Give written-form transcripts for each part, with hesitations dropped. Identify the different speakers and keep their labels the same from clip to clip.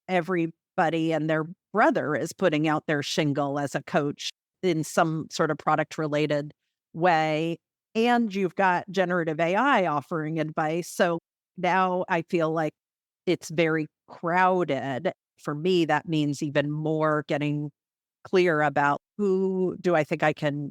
Speaker 1: everybody and their brother is putting out their shingle as a coach in some sort of product related way. And you've got generative AI offering advice. So now I feel like it's very crowded. For me, that means even more getting clear about who do I think I can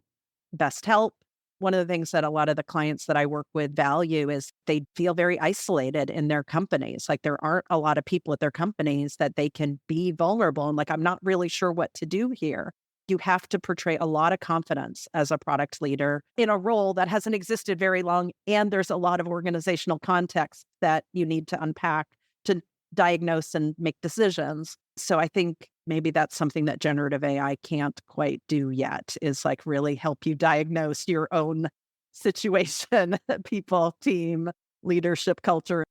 Speaker 1: best help. One of the things that a lot of the clients that I work with value is they feel very isolated in their companies. Like there aren't a lot of people at their companies that they can be vulnerable. And like, I'm not really sure what to do here. You have to portray a lot of confidence as a product leader in a role that hasn't existed very long. And there's a lot of organizational context that you need to unpack to diagnose and make decisions. So I think maybe that's something that generative AI can't quite do yet, is like really help you diagnose your own situation, people, team, leadership, culture.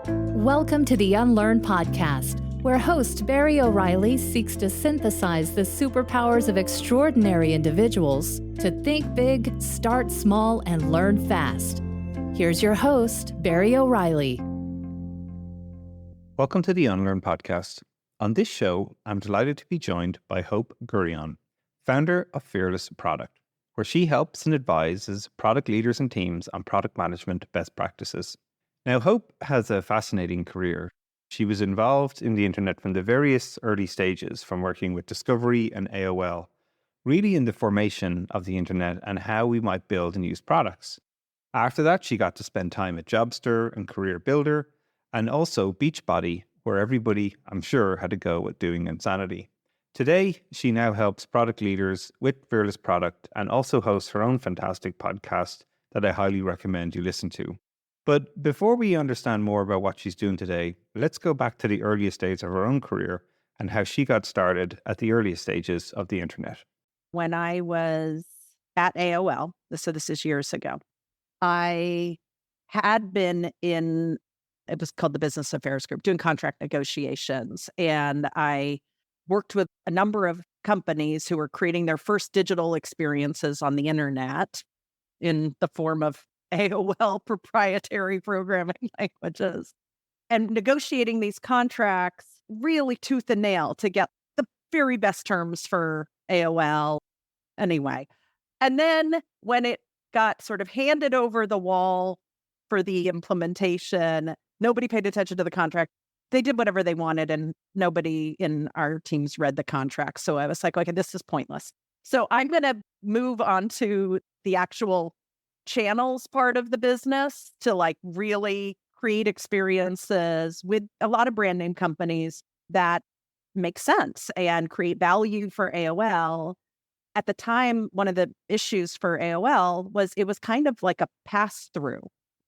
Speaker 2: Welcome to the Unlearn Podcast, where host Barry O'Reilly seeks to synthesize the superpowers of extraordinary individuals to think big, start small, and learn fast. Here's your host, Barry O'Reilly.
Speaker 3: Welcome to the Unlearn Podcast. On this show, I'm delighted to be joined by Hope Gurion, founder of Fearless Product, where she helps and advises product leaders and teams on product management best practices. Now, Hope has a fascinating career. She was involved in the internet from the various early stages, from working with Discovery and AOL, really in the formation of the internet and how we might build and use products. After that, she got to spend time at Jobster and CareerBuilder, and also Beachbody, where everybody, I'm sure, had to go with doing insanity. Today, she now helps product leaders with Fearless Product and also hosts her own fantastic podcast that I highly recommend you listen to. But before we understand more about what she's doing today, let's go back to the earliest days of her own career and how she got started at the earliest stages of the internet.
Speaker 1: When I was at AOL, so this is years ago, I had been in, it was called the Business Affairs Group, doing contract negotiations. And I worked with a number of companies who were creating their first digital experiences on the internet in the form of AOL proprietary programming languages, and negotiating these contracts really tooth and nail to get the very best terms for AOL anyway. And then when it got sort of handed over the wall for the implementation, nobody paid attention to the contract. They did whatever they wanted, and nobody in our teams read the contract. So I was like, okay, this is pointless. So I'm going to move on to the actual channels part of the business to like really create experiences with a lot of brand name companies that make sense and create value for AOL. At the time, one of the issues for AOL was it was kind of like a pass-through.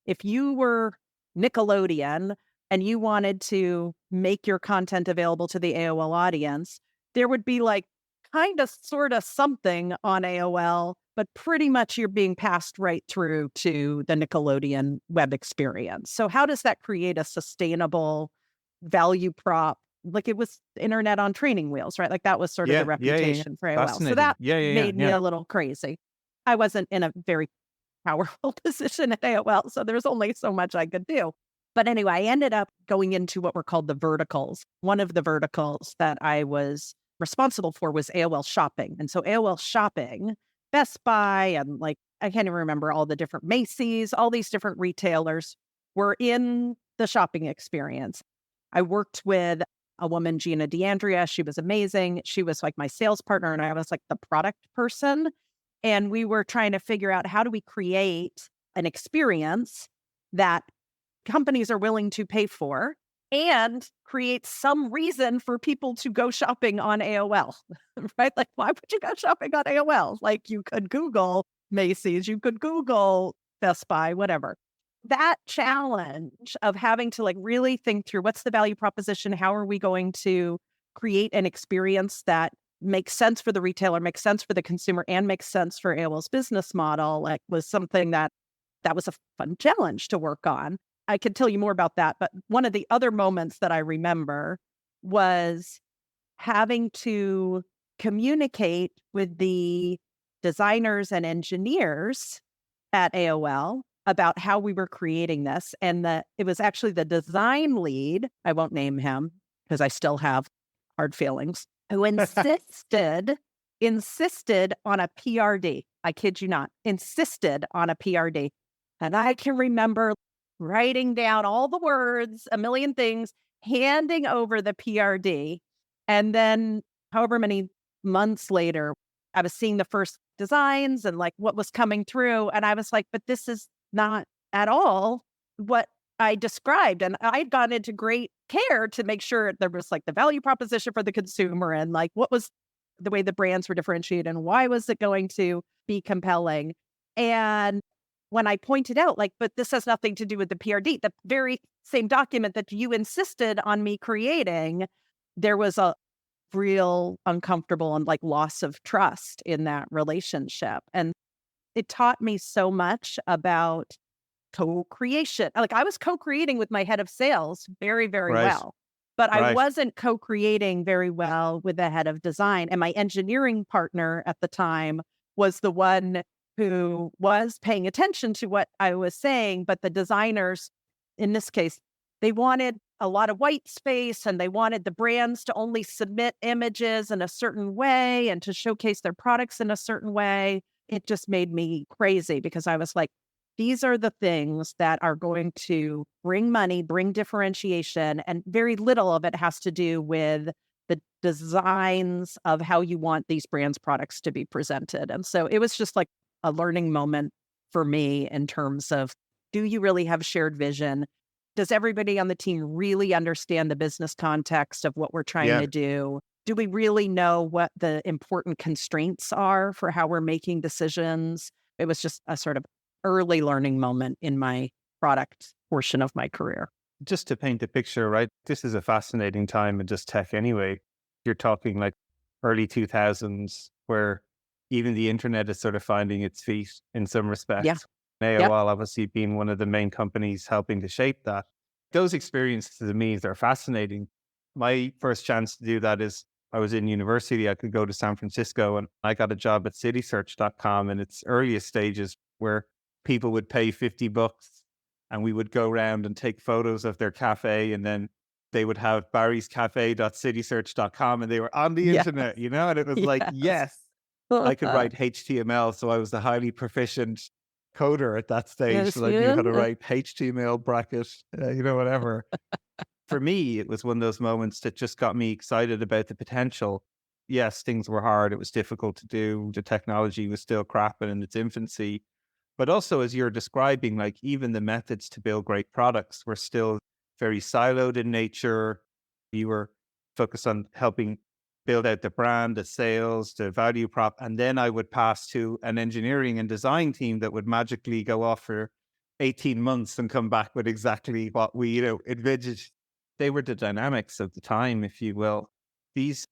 Speaker 1: If you were Nickelodeon and you wanted to make your content available to the AOL audience, there would be like kind of sort of something on AOL, but pretty much you're being passed right through to the Nickelodeon web experience. So how does that create a sustainable value prop? Like it was internet on training wheels, right? Like that was sort of the reputation for AOL. So that made me a little crazy. I wasn't in a very powerful position at AOL, so there's only so much I could do. But anyway, I ended up going into what were called the verticals. One of the verticals that I was responsible for was AOL Shopping. And so AOL Shopping, Best Buy, and like, I can't even remember all the different Macy's, all these different retailers were in the shopping experience. I worked with a woman, Gina DeAndrea. She was amazing. She was like my sales partner, and I was like the product person. And we were trying to figure out how do we create an experience that companies are willing to pay for and create some reason for people to go shopping on AOL, right? Like, why would you go shopping on AOL? Like, you could Google Macy's, you could Google Best Buy, whatever. That challenge of having to like really think through what's the value proposition? How are we going to create an experience that makes sense for the retailer, makes sense for the consumer, and makes sense for AOL's business model, like was something that was a fun challenge to work on. I could tell you more about that, but one of the other moments that I remember was having to communicate with the designers and engineers at AOL about how we were creating this. And it was actually the design lead, I won't name him because I still have hard feelings, who insisted on a PRD. I kid you not, insisted on a PRD. And I can remember writing down all the words, a million things, handing over the PRD. And then however many months later, I was seeing the first designs and like what was coming through. And I was like, but this is not at all what I described. And I had gone into great care to make sure there was like the value proposition for the consumer and like what was the way the brands were differentiated and why was it going to be compelling. And when I pointed out, like, but this has nothing to do with the PRD, the very same document that you insisted on me creating, there was a real uncomfortable and like loss of trust in that relationship. And it taught me so much about co-creation. Like I was co-creating with my head of sales very, very
Speaker 3: Right.
Speaker 1: well, but I
Speaker 3: Right.
Speaker 1: wasn't co-creating very well with the head of design. And my engineering partner at the time was the one who was paying attention to what I was saying, but the designers, in this case, they wanted a lot of white space and they wanted the brands to only submit images in a certain way and to showcase their products in a certain way. It just made me crazy because I was like, these are the things that are going to bring money, bring differentiation, and very little of it has to do with the designs of how you want these brands' products to be presented. And so it was just like a learning moment for me in terms of, do you really have shared vision? Does everybody on the team really understand the business context of what we're trying to do? Do we really know what the important constraints are for how we're making decisions? It was just a sort of early learning moment in my product portion of my career.
Speaker 3: Just to paint the picture, right? This is a fascinating time in just tech anyway. You're talking like early 2000s where even the internet is sort of finding its feet in some respects.
Speaker 1: Yeah.
Speaker 3: AOL obviously being one of the main companies helping to shape that. Those experiences to me are fascinating. My first chance to do that is I was in university. I could go to San Francisco and I got a job at citysearch.com in its earliest stages where people would pay $50 and we would go around and take photos of their cafe and then they would have barryscafe.citysearch.com and they were on the internet, you know, and it was like, yes, I could write HTML. So I was the highly proficient coder at that stage.
Speaker 1: Yes,
Speaker 3: So I knew how to write HTML bracket, whatever. For me, it was one of those moments that just got me excited about the potential. Yes, things were hard. It was difficult to do. The technology was still crap and in its infancy. But also, as you're describing, like even the methods to build great products were still very siloed in nature. You were focused on helping build out the brand, the sales, the value prop. And then I would pass to an engineering and design team that would magically go off for 18 months and come back with exactly what we, envisaged. They were the dynamics of the time, if you will. These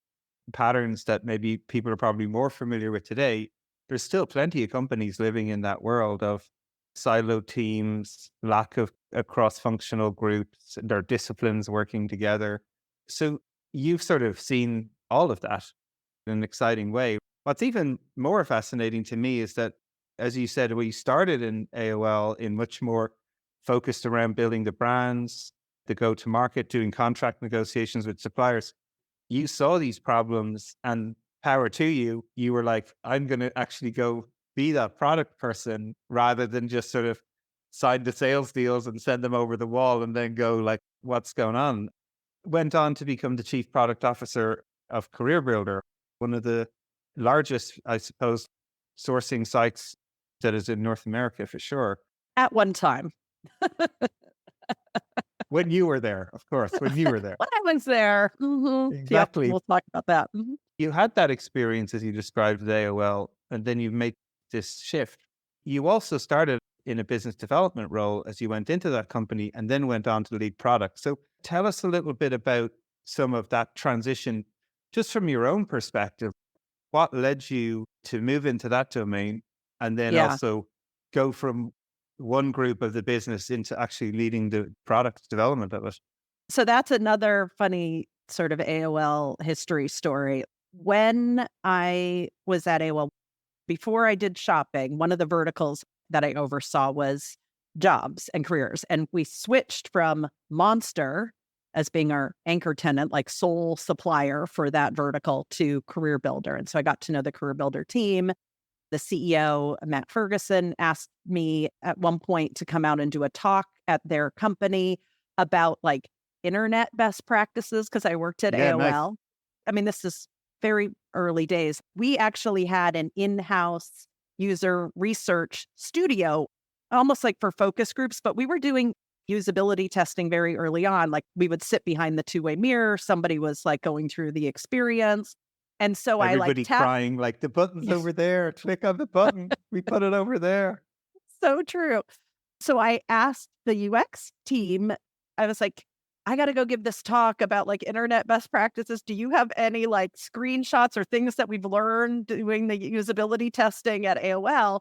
Speaker 3: patterns that maybe people are probably more familiar with today, there's still plenty of companies living in that world of siloed teams, lack of cross-functional groups, their disciplines working together. So you've sort of seen all of that in an exciting way. What's even more fascinating to me is that, as you said, we started in AOL in much more focused around building the brands, the go-to-market, doing contract negotiations with suppliers. You saw these problems and power to you. You were like, I'm going to actually go be that product person rather than just sort of sign the sales deals and send them over the wall and then go like, what's going on? Went on to become the chief product officer of CareerBuilder, one of the largest, I suppose, sourcing sites that is in North America for sure.
Speaker 1: At one time.
Speaker 3: When you were there, of course, when you were there.
Speaker 1: When I was there. Mm-hmm.
Speaker 3: Exactly.
Speaker 1: Yep, we'll talk about that. Mm-hmm.
Speaker 3: You had that experience as you described with AOL, and then you made this shift. You also started in a business development role as you went into that company and then went on to lead product. So tell us a little bit about some of that transition, just from your own perspective. What led you to move into that domain and then also go from one group of the business into actually leading the product development of it?
Speaker 1: So that's another funny sort of AOL history story. When I was at AOL, before I did shopping, one of the verticals that I oversaw was jobs and careers. And we switched from Monster as being our anchor tenant, like sole supplier for that vertical, to CareerBuilder. And so I got to know the CareerBuilder team. The CEO, Matt Ferguson, asked me at one point to come out and do a talk at their company about like internet best practices because I worked at AOL.
Speaker 3: Nice.
Speaker 1: I mean, this is very early days. We actually had an in-house user research studio, almost like for focus groups, but we were doing usability testing very early on. Like we would sit behind the two-way mirror. Somebody was like going through the experience. And so
Speaker 3: Everybody
Speaker 1: I like
Speaker 3: crying, like the button's over there. Click on the button. We put it over there.
Speaker 1: So true. So I asked the UX team, I was like, I got to go give this talk about like internet best practices. Do you have any like screenshots or things that we've learned doing the usability testing at AOL?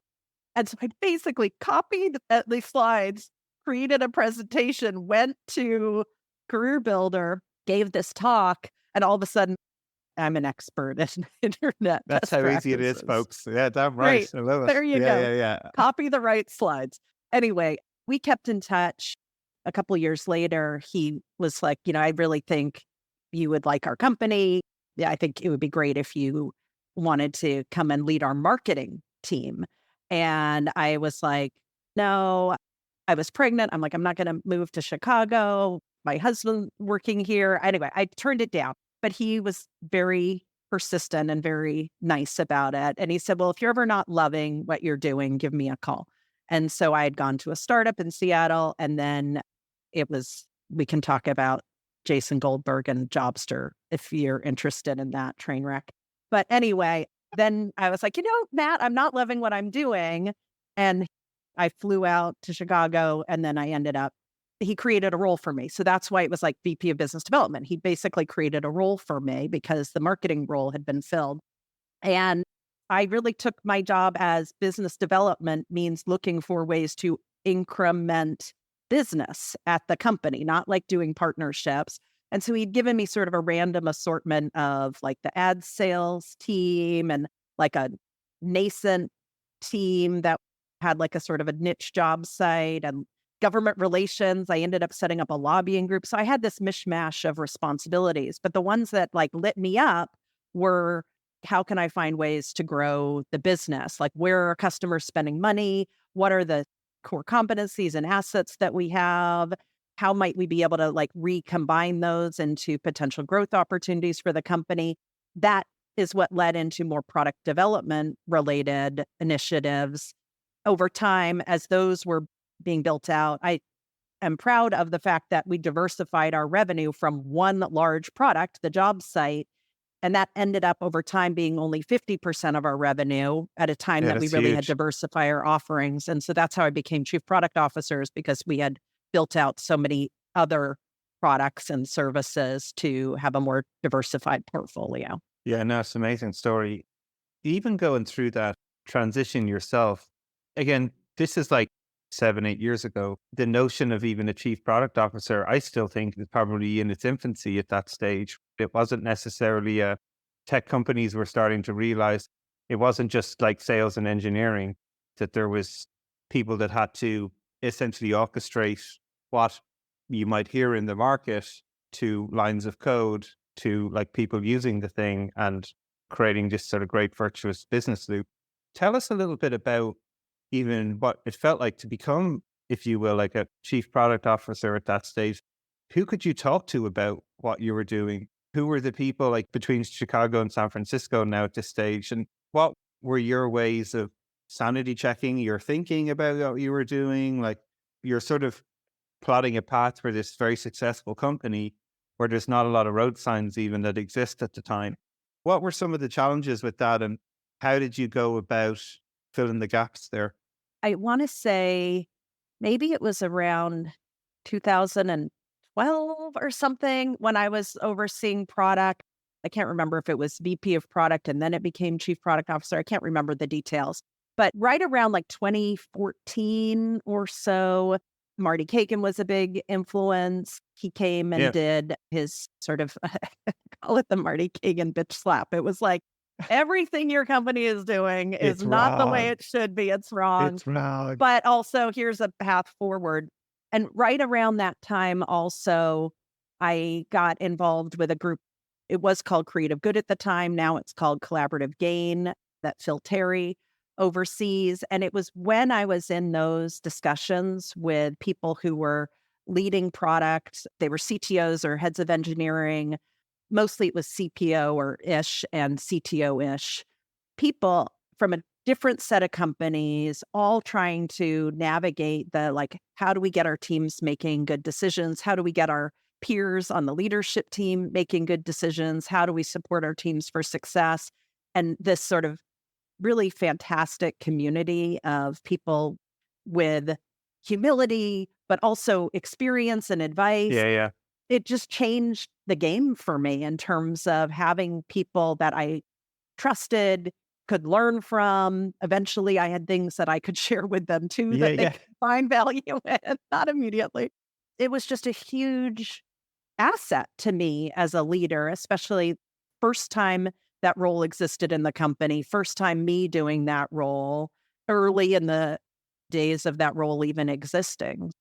Speaker 1: And so I basically copied the slides, created a presentation, went to CareerBuilder, gave this talk, and all of a sudden I'm an expert in internet
Speaker 3: That's
Speaker 1: best
Speaker 3: how
Speaker 1: practices.
Speaker 3: easy it is, folks. Yeah, damn right.
Speaker 1: Great.
Speaker 3: I love it.
Speaker 1: There you go.
Speaker 3: Yeah.
Speaker 1: Copy the right slides. Anyway, we kept in touch. A couple of years later, he was like, I really think you would like our company. Yeah, I think it would be great if you wanted to come and lead our marketing team. And I was like, no, I was pregnant. I'm like, I'm not going to move to Chicago. My husband working here. Anyway, I turned it down, but he was very persistent and very nice about it. And he said, well, if you're ever not loving what you're doing, give me a call. And so I had gone to a startup in Seattle, and then we can talk about Jason Goldberg and Jobster if you're interested in that train wreck. But anyway, then I was like, Matt, I'm not loving what I'm doing. And I flew out to Chicago, and then he created a role for me. So that's why it was like VP of Business Development. He basically created a role for me because the marketing role had been filled. And I really took my job as business development means looking for ways to increment business at the company, not like doing partnerships. And so he'd given me sort of a random assortment of like the ad sales team and like a nascent team that had like a sort of a niche job site and government relations. I ended up setting up a lobbying group. So I had this mishmash of responsibilities, but the ones that like lit me up were, how can I find ways to grow the business? Like, where are customers spending money? What are the core competencies and assets that we have? How might we be able to like recombine those into potential growth opportunities for the company? That is what led into more product development related initiatives. Over time, as those were being built out, I am proud of the fact that we diversified our revenue from one large product, the job site, and that ended up over time being only 50% of our revenue at a time that we really had diversified our offerings. And so that's how I became chief product officers, because we had built out so many other products and services to have a more diversified portfolio.
Speaker 3: Yeah, no, it's an amazing story. Even going through that transition yourself, again, this is like 7-8 years ago. The notion of even a chief product officer, I still think is probably in its infancy at that stage. It wasn't necessarily tech companies were starting to realize it wasn't just like sales and engineering, that there was people that had to essentially orchestrate what you might hear in the market to lines of code, to like people using the thing and creating this sort of great virtuous business loop. Tell us a little bit about even what it felt like to become, if you will, like a chief product officer at that stage. Who could you talk to about what you were doing? Who were the people like between Chicago and San Francisco now at this stage? And what were your ways of sanity checking your thinking about what you were doing? Like, you're sort of plotting a path for this very successful company where there's not a lot of road signs even that exist at the time. What were some of the challenges with that, and how did you go about filling the gaps there?
Speaker 1: I want to say maybe it was around 2012 or something when I was overseeing product. I can't remember if it was VP of product and then it became chief product officer. I can't remember the details. But right around like 2014 or so, Marty Kagan was a big influence. He came and did his sort of, call it the Marty Kagan bitch slap. It was like Everything your company is doing is
Speaker 3: It's
Speaker 1: not the way
Speaker 3: wrong.
Speaker 1: it should be. It's wrong.
Speaker 3: It's wrong.
Speaker 1: But also, here's a path forward. And right around that time, also, I got involved with a group. It was called Creative Good at the time. Now it's called Collaborative Gain that Phil Terry oversees. And it was when I was in those discussions with people who were leading products, they were CTOs or heads of engineering. Mostly it was CPO or ish and CTO ish people from a different set of companies, all trying to navigate the like, how do we get our teams making good decisions? How do we get our peers on the leadership team making good decisions? How do we support our teams for success? And this sort of really fantastic community of people with humility, but also experience and advice.
Speaker 3: Yeah, yeah.
Speaker 1: It just changed the game for me in terms of having people that I trusted, could learn from. Eventually, I had things that I could share with them too
Speaker 3: Yeah,
Speaker 1: that they
Speaker 3: yeah.
Speaker 1: could find value in, not immediately. It was just a huge asset to me as a leader, especially first time that role existed in the company, first time me doing that role early in the days of that role even existing.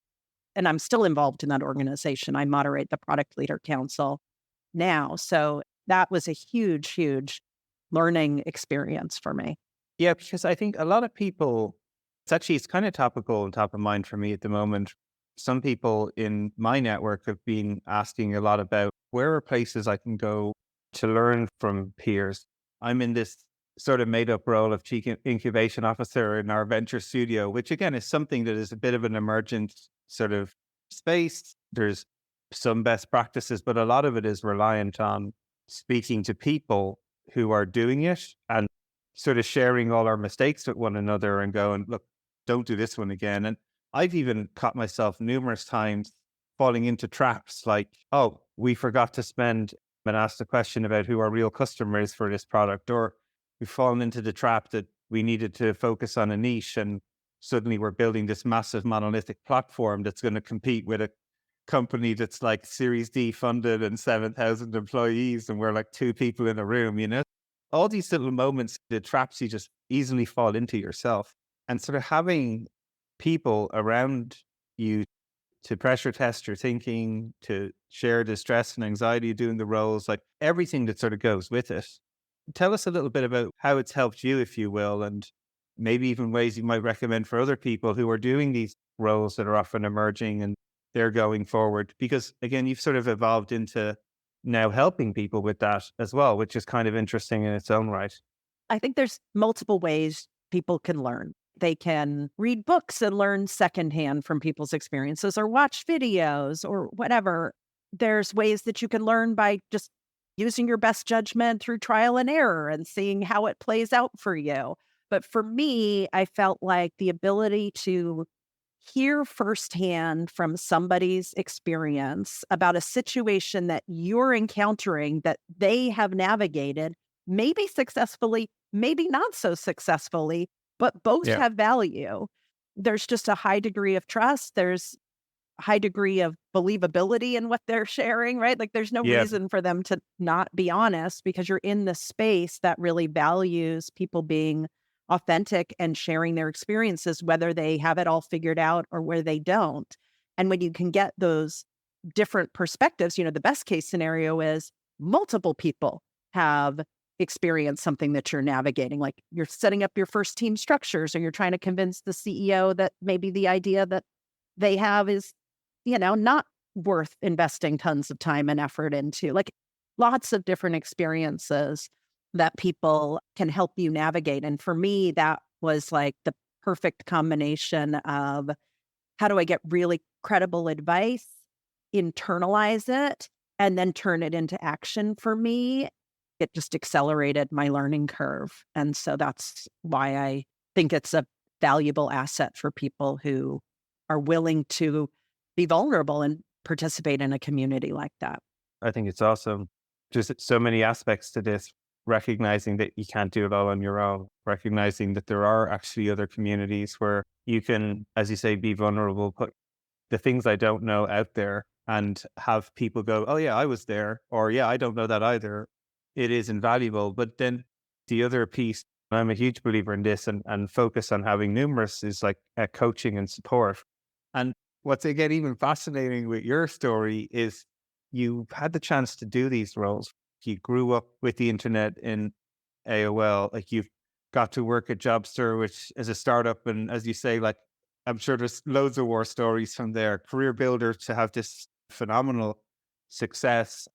Speaker 1: And I'm still involved in that organization. I moderate the Product Leader Council now. So that was a huge, huge learning experience for me.
Speaker 3: Yeah, because I think a lot of people, it's kind of topical and top of mind for me at the moment. Some people in my network have been asking a lot about where are places I can go to learn from peers. I'm in this sort of made up role of chief incubation officer in our venture studio, which again is something that is a bit of an emergent sort of space. There's some best practices, but a lot of it is reliant on speaking to people who are doing it and sort of sharing all our mistakes with one another and going, look, don't do this one again. And I've even caught myself numerous times falling into traps like, oh, we forgot to spend and ask the question about who our real customer is for this product, or we've fallen into the trap that we needed to focus on a niche and suddenly we're building this massive monolithic platform that's going to compete with a company that's like Series D funded and 7,000 employees, and we're like two people in a room, you know? All these little moments, the traps you just easily fall into yourself. And sort of having people around you to pressure test your thinking, to share the stress and anxiety of doing the roles, like everything that sort of goes with it. Tell us a little bit about how it's helped you, if you will, and maybe even ways you might recommend for other people who are doing these roles that are often emerging and they're going forward. Because again, you've sort of evolved into now helping people with that as well, which is kind of interesting in its own right.
Speaker 1: I think there's multiple ways people can learn. They can read books and learn secondhand from people's experiences or watch videos or whatever. There's ways that you can learn by just using your best judgment through trial and error and seeing how it plays out for you. But for me, I felt like the ability to hear firsthand from somebody's experience about a situation that you're encountering that they have navigated, maybe successfully, maybe not so successfully, but both
Speaker 3: Yeah.
Speaker 1: have value. There's just a high degree of trust. There's a high degree of believability in what they're sharing, right? Like there's no
Speaker 3: Yeah.
Speaker 1: reason for them to not be honest because you're in the space that really values people being authentic and sharing their experiences, whether they have it all figured out or where they don't. And when you can get those different perspectives, the best case scenario is multiple people have experienced something that you're navigating. Like you're setting up your first team structures or you're trying to convince the CEO that maybe the idea that they have is, not worth investing tons of time and effort into. Like lots of different experiences that people can help you navigate. And for me, that was like the perfect combination of how do I get really credible advice, internalize it, and then turn it into action for me. It just accelerated my learning curve. And so that's why I think it's a valuable asset for people who are willing to be vulnerable and participate in a community like that.
Speaker 3: I think it's awesome. There's so many aspects to this, recognizing that you can't do it all on your own, recognizing that there are actually other communities where you can, as you say, be vulnerable, put the things I don't know out there and have people go, oh yeah, I was there, or yeah, I don't know that either. It is invaluable. But then The other piece, I'm a huge believer in this and focus on having numerous is like coaching and support. And what's again even fascinating with your story is you've had the chance to do these roles. You grew up with the internet in AOL, like you've got to work at Jobster, which is a startup. And as you say, like I'm sure there's loads of war stories from there. CareerBuilder to have this phenomenal success.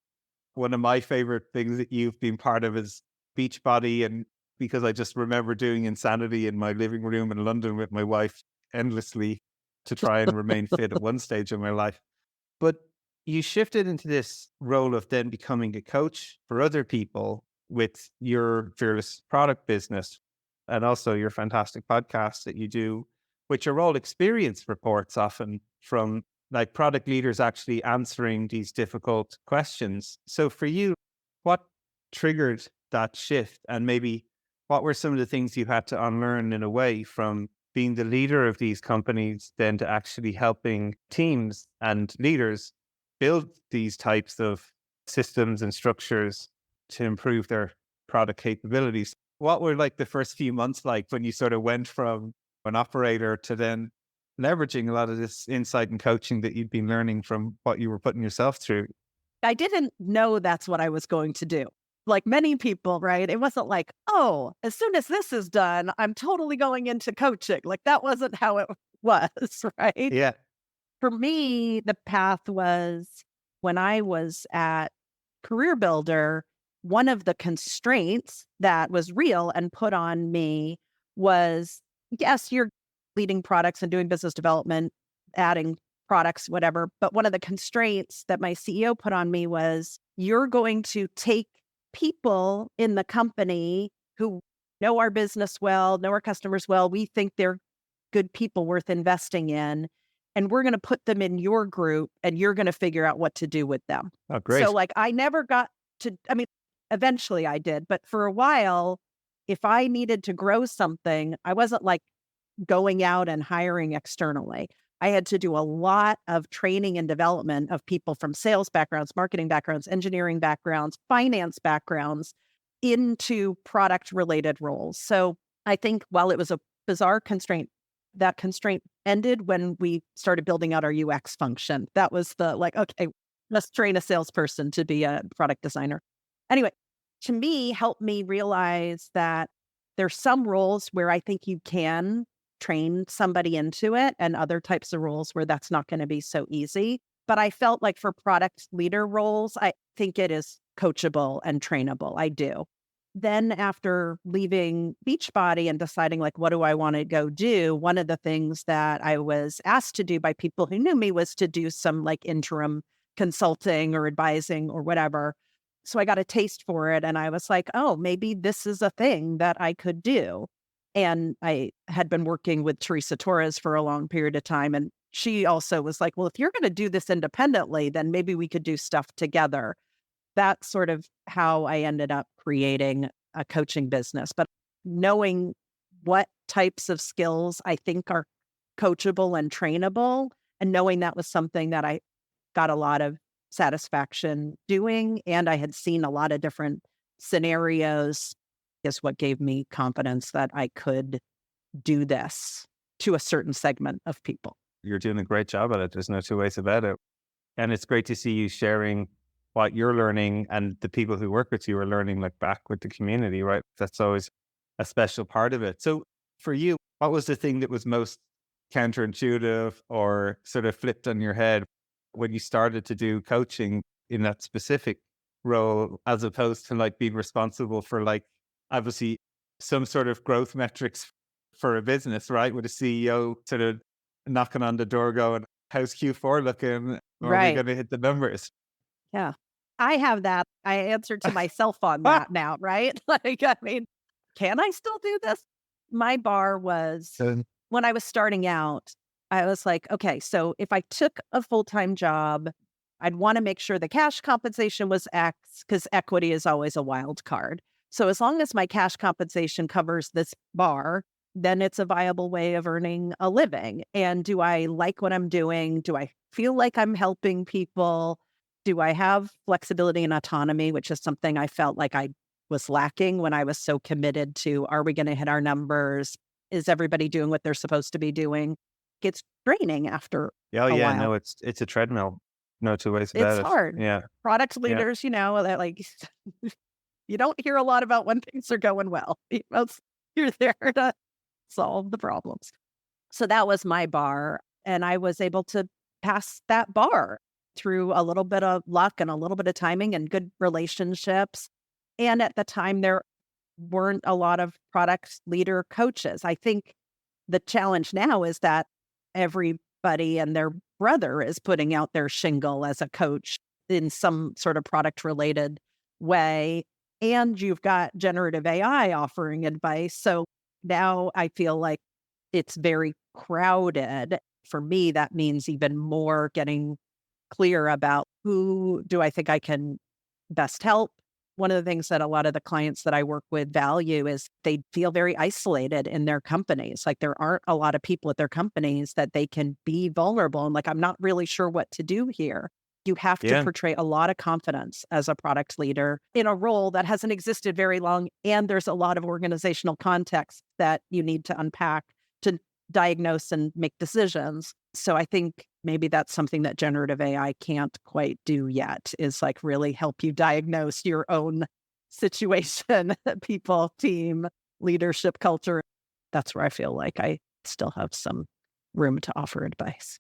Speaker 3: One of my favorite things that you've been part of is Beachbody. And because I just remember doing Insanity in my living room in London with my wife endlessly to try and remain fit at one stage of my life. But you shifted into this role of then becoming a coach for other people with your Fearless product business and also your fantastic podcast that you do, which are all experience reports often from like product leaders actually answering these difficult questions. So for you, what triggered that shift? And maybe what were some of the things you had to unlearn in a way from being the leader of these companies then to actually helping teams and leaders build these types of systems and structures to improve their product capabilities? What were like the first few months like when you sort of went from an operator to then leveraging a lot of this insight and coaching that you'd been learning from what you were putting yourself through?
Speaker 1: I didn't know that's what I was going to do. Like many people, right? It wasn't like, oh, as soon as this is done, I'm totally going into coaching. Like that wasn't how it was, right?
Speaker 3: Yeah.
Speaker 1: For me, the path was when I was at CareerBuilder, one of the constraints that was real and put on me was, yes, you're leading products and doing business development, adding products, whatever. But one of the constraints that my CEO put on me was you're going to take people in the company who know our business well, know our customers well. We think they're good people worth investing in. And we're going to put them in your group and you're going to figure out what to do with them.
Speaker 3: Oh, great.
Speaker 1: So like I never got to, I mean, eventually I did, but for a while, if I needed to grow something, I wasn't like going out and hiring externally. I had to do a lot of training and development of people from sales backgrounds, marketing backgrounds, engineering backgrounds, finance backgrounds into product related roles. So I think while it was a bizarre constraint, that constraint ended when we started building out our UX function. That was the like, okay, let's train a salesperson to be a product designer. Anyway, to me, helped me realize that there's some roles where I think you can train somebody into it and other types of roles where that's not going to be so easy. But I felt like for product leader roles, I think it is coachable and trainable. I do. Then after leaving Beachbody and deciding like, what do I want to go do? One of the things that I was asked to do by people who knew me was to do some like interim consulting or advising or whatever. So I got a taste for it and I was like, oh, maybe this is a thing that I could do. And I had been working with Teresa Torres for a long period of time. And she also was like, well, if you're going to do this independently, then maybe we could do stuff together. That's sort of how I ended up creating a coaching business. But knowing what types of skills I think are coachable and trainable, and knowing that was something that I got a lot of satisfaction doing, and I had seen a lot of different scenarios, is what gave me confidence that I could do this to a certain segment of people.
Speaker 3: You're doing a great job at it. There's no two ways about it. And it's great to see you sharing what you're learning and the people who work with you are learning like back with the community, right? That's always a special part of it. So for you, what was the thing that was most counterintuitive or sort of flipped on your head when you started to do coaching in that specific role, as opposed to like being responsible for like, obviously some sort of growth metrics for a business, right? With a CEO sort of knocking on the door going, how's Q4 looking? Or are we going to hit the numbers?
Speaker 1: Yeah. I have that. I answered to myself on that now, right? Like, I mean, can I still do this? My bar was when I was starting out, I was like, okay, so if I took a full-time job, I'd want to make sure the cash compensation was X because equity is always a wild card. So as long as my cash compensation covers this bar, then it's a viable way of earning a living. And do I like what I'm doing? Do I feel like I'm helping people? Do I have flexibility and autonomy, which is something I felt like I was lacking when I was so committed to, are we going to hit our numbers? Is everybody doing what they're supposed to be doing? It's draining after a while.
Speaker 3: No, it's a treadmill. No two ways about
Speaker 1: It's
Speaker 3: it.
Speaker 1: hard.
Speaker 3: Yeah.
Speaker 1: Product leaders, that like, you don't hear a lot about when things are going well. You're there to solve the problems. So that was my bar. And I was able to pass that bar through a little bit of luck and a little bit of timing and good relationships. And at the time, there weren't a lot of product leader coaches. I think the challenge now is that everybody and their brother is putting out their shingle as a coach in some sort of product related way. And you've got generative AI offering advice. So now I feel like it's very crowded. For me, that means even more getting clear about who do I think I can best help. One of the things that a lot of the clients that I work with value is they feel very isolated in their companies. Like there aren't a lot of people at their companies that they can be vulnerable. And like, I'm not really sure what to do here. You have to portray a lot of confidence as a product leader in a role that hasn't existed very long. And there's a lot of organizational context that you need to unpack to diagnose and make decisions. So I think maybe that's something that generative AI can't quite do yet, is like really help you diagnose your own situation, people, team, leadership, culture. That's where I feel like I still have some room to offer advice.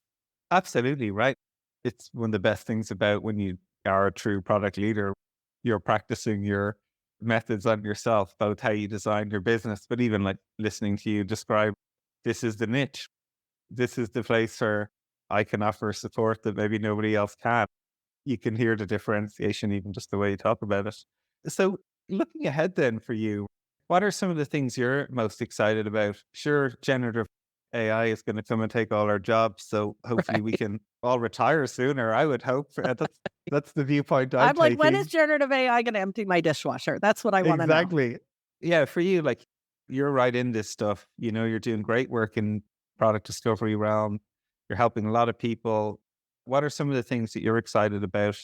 Speaker 3: Absolutely right. It's one of the best things about when you are a true product leader, you're practicing your methods on yourself, both how you design your business, but even like listening to you describe, this is the niche. This is the place where I can offer support that maybe nobody else can. You can hear the differentiation, even just the way you talk about it. So looking ahead then for you, what are some of the things you're most excited about? Sure, generative AI is going to come and take all our jobs. So hopefully we can all retire sooner, I would hope. That's the viewpoint I'm
Speaker 1: like,
Speaker 3: taking.
Speaker 1: when is generative AI going to empty my dishwasher? That's what I want to know.
Speaker 3: Exactly. Yeah, for you, like you're right in this stuff. You're doing great work in product discovery realm. You're helping a lot of people. What are some of the things that you're excited about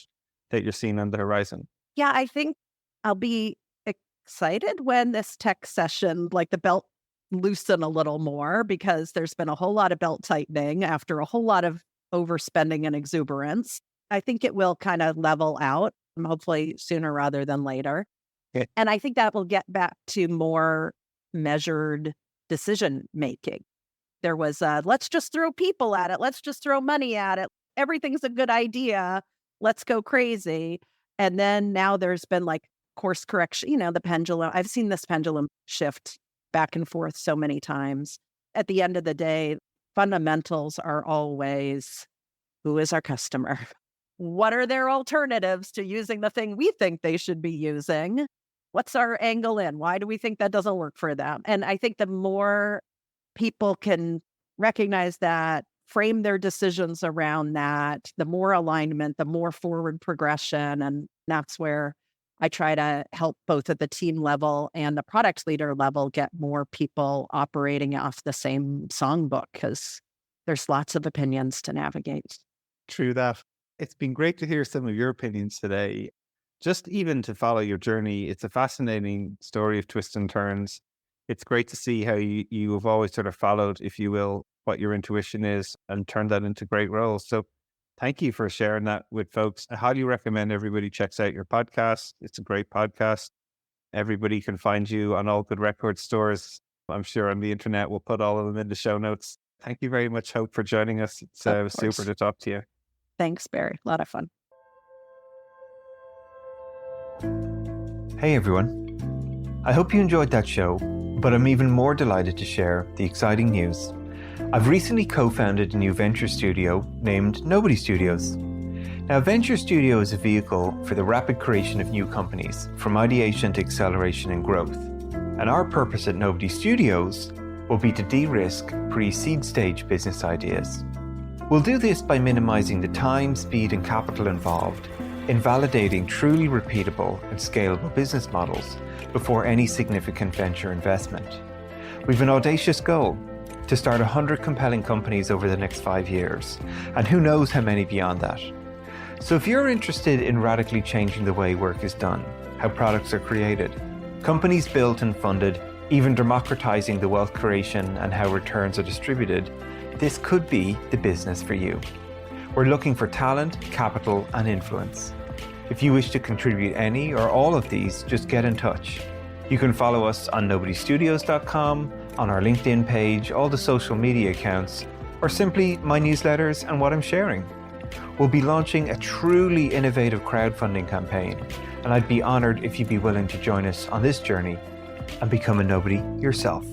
Speaker 3: that you're seeing on the horizon?
Speaker 1: Yeah, I think I'll be excited when this tech session, like the belt loosen a little more, because there's been a whole lot of belt tightening after a whole lot of overspending and exuberance. I think it will kind of level out, hopefully sooner rather than later.
Speaker 3: Okay.
Speaker 1: And I think that will get back to more measured decision making. There was let's just throw people at it. Let's just throw money at it. Everything's a good idea. Let's go crazy. And then now there's been like course correction, the pendulum. I've seen this pendulum shift back and forth so many times. At the end of the day, fundamentals are always, who is our customer? What are their alternatives to using the thing we think they should be using? What's our angle in? Why do we think that doesn't work for them? And I think the more people can recognize that, frame their decisions around that, the more alignment, the more forward progression. And that's where I try to help both at the team level and the product leader level get more people operating off the same songbook, because there's lots of opinions to navigate.
Speaker 3: True that. It's been great to hear some of your opinions today. Just even to follow your journey, it's a fascinating story of twists and turns. It's great to see how you have always sort of followed, if you will, what your intuition is and turned that into great roles. So thank you for sharing that with folks. I highly recommend everybody checks out your podcast. It's a great podcast. Everybody can find you on all good record stores. I'm sure on the internet. We'll put all of them in the show notes. Thank you very much, Hope, for joining us. It's super to talk to you.
Speaker 1: Thanks, Barry. A lot of fun.
Speaker 4: Hey, everyone. I hope you enjoyed that show, but I'm even more delighted to share the exciting news. I've recently co-founded a new venture studio named Nobody Studios. Now, Venture Studio is a vehicle for the rapid creation of new companies, from ideation to acceleration and growth. And our purpose at Nobody Studios will be to de-risk pre-seed stage business ideas. We'll do this by minimizing the time, speed, and capital involved in validating truly repeatable and scalable business models before any significant venture investment. We've an audacious goal to start 100 compelling companies over the next 5 years, and who knows how many beyond that. So if you're interested in radically changing the way work is done, how products are created, companies built and funded, even democratizing the wealth creation and how returns are distributed, this could be the business for you. We're looking for talent, capital, and influence. If you wish to contribute any or all of these, just get in touch. You can follow us on nobodystudios.com, on our LinkedIn page, all the social media accounts, or simply my newsletters and what I'm sharing. We'll be launching a truly innovative crowdfunding campaign, and I'd be honored if you'd be willing to join us on this journey and become a nobody yourself.